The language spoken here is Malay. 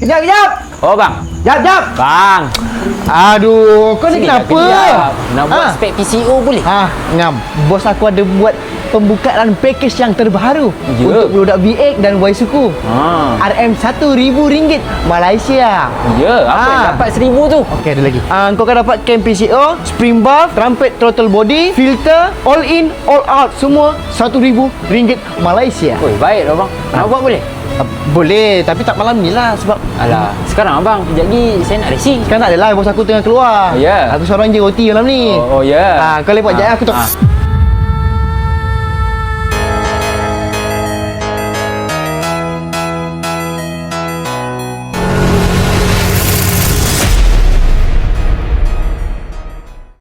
Kejap. Oh bang. Jap. Bang. Aduh, kau ni Sini kenapa? kejap. Nak buat Ha? spek PCO boleh? Ngam. Bos aku ada buat pembukaan package yang terbaru Ya. untuk produk VX dan Y Suku. RM1,000 Malaysia. Ya, apa yang dapat 1,000 tu? Okey, ada lagi. Kau akan dapat cam PCO, spring bar, trumpet throttle body, filter, all in, all out, semua RM1,000 Malaysia. Oi, baik lah bang. Nak buat boleh? Boleh, tapi tak malam ni lah sebab Alah, sekarang abang, kejap lagi saya nak racing. kan tak adalah bos aku tengah keluar. Ya. Aku seorang je OT malam ni. Oh ya. Kau lepak jap aku tu.